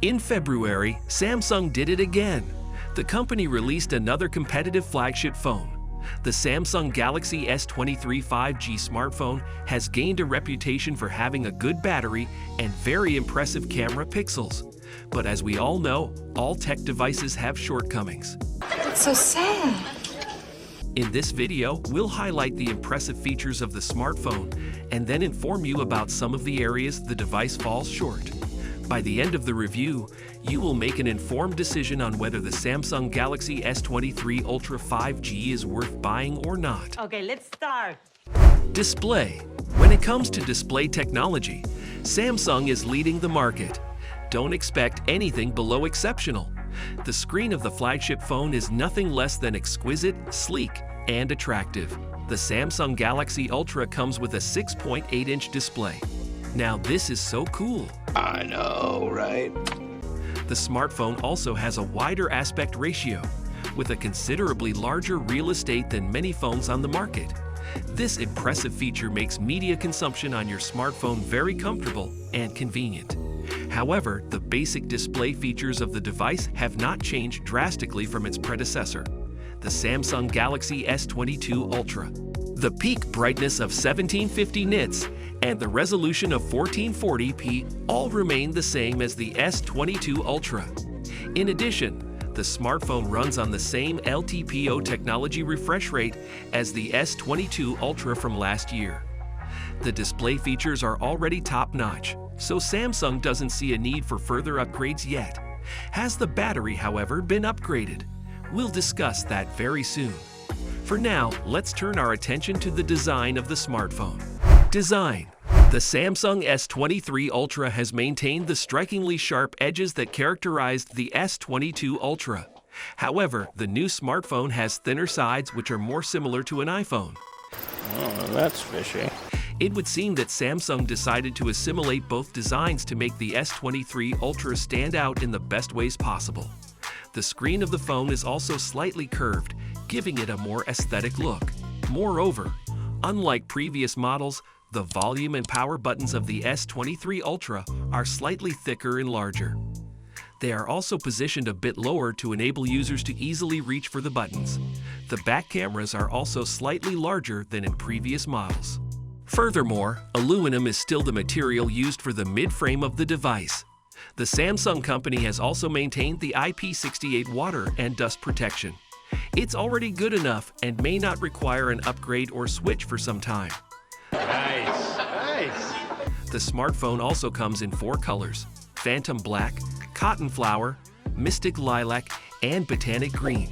In February, Samsung did it again. The company released another competitive flagship phone. The Samsung Galaxy S23 5G smartphone has gained a reputation for having a good battery and very impressive camera pixels. But as we all know, all tech devices have shortcomings. That's so sad. In this video, we'll highlight the impressive features of the smartphone and then inform you about some of the areas the device falls short. By the end of the review, you will make an informed decision on whether the Samsung Galaxy S23 Ultra 5G is worth buying or not. Okay, let's start. Display. When it comes to display technology, Samsung is leading the market. Don't expect anything below exceptional. The screen of the flagship phone is nothing less than exquisite, sleek, and attractive. The Samsung Galaxy Ultra comes with a 6.8-inch display. Now this is so cool. I know, right? The smartphone also has a wider aspect ratio, with a considerably larger real estate than many phones on the market. This impressive feature makes media consumption on your smartphone very comfortable and convenient. However, the basic display features of the device have not changed drastically from its predecessor, the Samsung Galaxy S22 Ultra. The peak brightness of 1750 nits and the resolution of 1440p all remain the same as the S22 Ultra. In addition, the smartphone runs on the same LTPO technology refresh rate as the S22 Ultra from last year. The display features are already top-notch, so Samsung doesn't see a need for further upgrades yet. Has the battery, however, been upgraded? We'll discuss that very soon. For now, let's turn our attention to the design of the smartphone. Design. The Samsung S23 Ultra has maintained the strikingly sharp edges that characterized the S22 Ultra. However, the new smartphone has thinner sides which are more similar to an iPhone. Oh, that's fishy. It would seem that Samsung decided to assimilate both designs to make the S23 Ultra stand out in the best ways possible. The screen of the phone is also slightly curved, giving it a more aesthetic look. Moreover, unlike previous models, the volume and power buttons of the S23 Ultra are slightly thicker and larger. They are also positioned a bit lower to enable users to easily reach for the buttons. The back cameras are also slightly larger than in previous models. Furthermore, aluminum is still the material used for the mid-frame of the device. The Samsung company has also maintained the IP68 water and dust protection. It's already good enough and may not require an upgrade or switch for some time. Nice, nice. The smartphone also comes in 4 colors: Phantom Black, Cotton Flower, Mystic Lilac, and Botanic Green.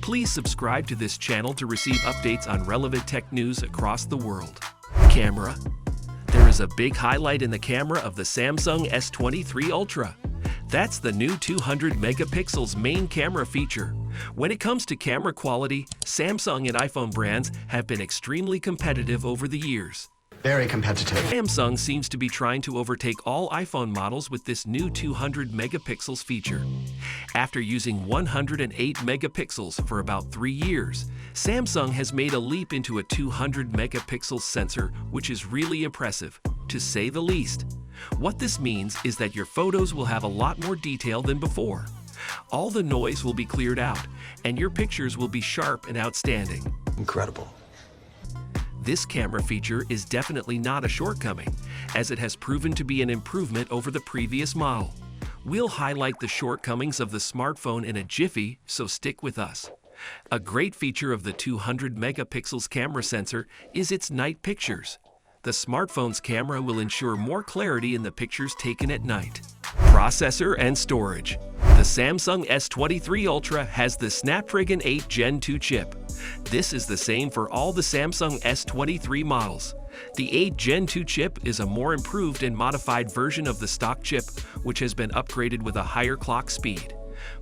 Please subscribe to this channel to receive updates on relevant tech news across the world. Camera. There is a big highlight in the camera of the Samsung S23 Ultra. That's the new 200 megapixels main camera feature. When it comes to camera quality, Samsung and iPhone brands have been extremely competitive over the years. Very competitive. Samsung seems to be trying to overtake all iPhone models with this new 200 megapixels feature. After using 108 megapixels for about 3 years, Samsung has made a leap into a 200 megapixel sensor, which is really impressive, to say the least. What this means is that your photos will have a lot more detail than before. All the noise will be cleared out, and your pictures will be sharp and outstanding. Incredible. This camera feature is definitely not a shortcoming, as it has proven to be an improvement over the previous model. We'll highlight the shortcomings of the smartphone in a jiffy, so stick with us. A great feature of the 200 megapixels camera sensor is its night pictures. The smartphone's camera will ensure more clarity in the pictures taken at night. Processor and storage. The Samsung S23 Ultra has the Snapdragon 8 Gen 2 chip. This is the same for all the Samsung S23 models. The 8 Gen 2 chip is a more improved and modified version of the stock chip, which has been upgraded with a higher clock speed.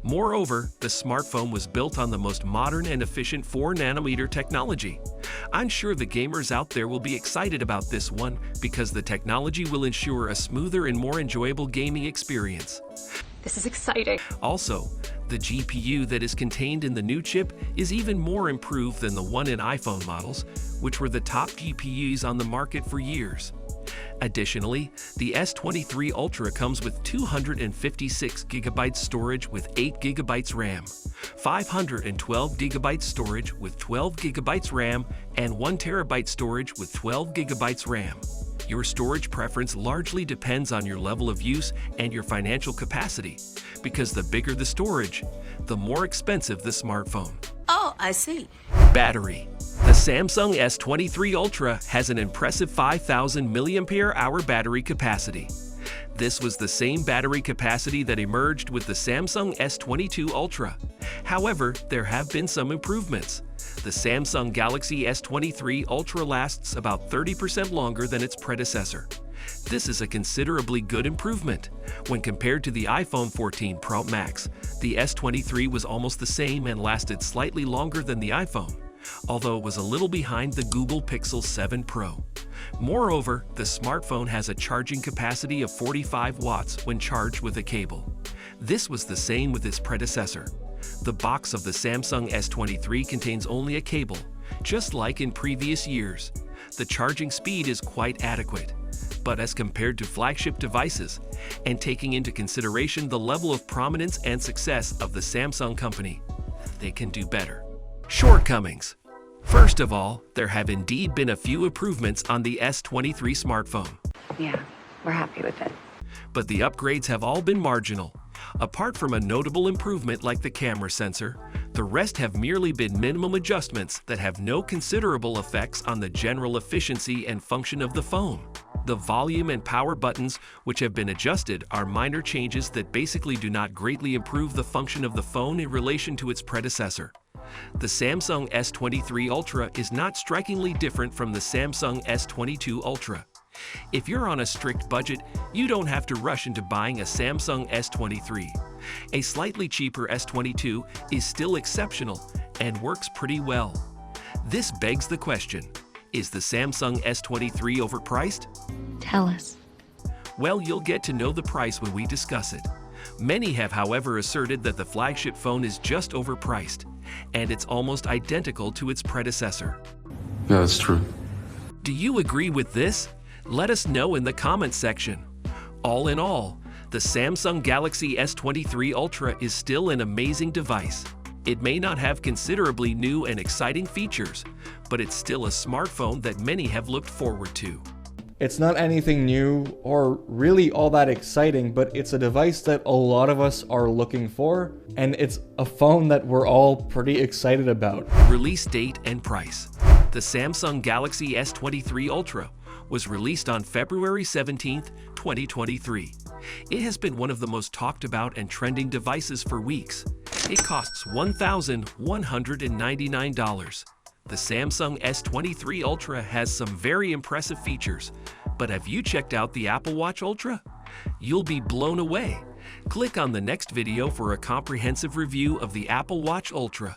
Moreover, the smartphone was built on the most modern and efficient 4nm technology. I'm sure the gamers out there will be excited about this one because the technology will ensure a smoother and more enjoyable gaming experience. This is exciting. Also, the GPU that is contained in the new chip is even more improved than the one in iPhone models, which were the top GPUs on the market for years. Additionally, the S23 Ultra comes with 256GB storage with 8GB RAM, 512GB storage with 12GB RAM, and 1TB storage with 12GB RAM. Your storage preference largely depends on your level of use and your financial capacity, because the bigger the storage, the more expensive the smartphone. Oh, I see. Battery. The Samsung S23 Ultra has an impressive 5,000 mAh battery capacity. This was the same battery capacity that emerged with the Samsung S22 Ultra. However, there have been some improvements. The Samsung Galaxy S23 Ultra lasts about 30% longer than its predecessor. This is a considerably good improvement. When compared to the iPhone 14 Pro Max, the S23 was almost the same and lasted slightly longer than the iPhone, although it was a little behind the Google Pixel 7 Pro. Moreover, the smartphone has a charging capacity of 45 watts when charged with a cable. This was the same with its predecessor. The box of the Samsung S23 contains only a cable, just like in previous years. The charging speed is quite adequate, but as compared to flagship devices, and taking into consideration the level of prominence and success of the Samsung company, they can do better. Shortcomings. First of all, there have indeed been a few improvements on the S23 smartphone. Yeah, we're happy with it. But the upgrades have all been marginal. Apart from a notable improvement like the camera sensor, the rest have merely been minimum adjustments that have no considerable effects on the general efficiency and function of the phone. The volume and power buttons, which have been adjusted, are minor changes that basically do not greatly improve the function of the phone in relation to its predecessor. The Samsung S23 Ultra is not strikingly different from the Samsung S22 Ultra. If you're on a strict budget, you don't have to rush into buying a Samsung S23. A slightly cheaper S22 is still exceptional and works pretty well. This begs the question, is the Samsung S23 overpriced? Tell us. Well, you'll get to know the price when we discuss it. Many have, however, asserted that the flagship phone is just overpriced, and it's almost identical to its predecessor. Yeah, that's true. Do you agree with this? Let us know in the comments section. All in all, the Samsung Galaxy S23 Ultra is still an amazing device. It may not have considerably new and exciting features, but it's still a smartphone that many have looked forward to. It's not anything new or really all that exciting, but it's a device that a lot of us are looking for, and it's a phone that we're all pretty excited about. Release date and price. The Samsung Galaxy S23 Ultra was released on February 17, 2023. It has been one of the most talked about and trending devices for weeks. It costs $1,199. The Samsung S23 Ultra has some very impressive features, but have you checked out the Apple Watch Ultra? You'll be blown away. Click on the next video for a comprehensive review of the Apple Watch Ultra.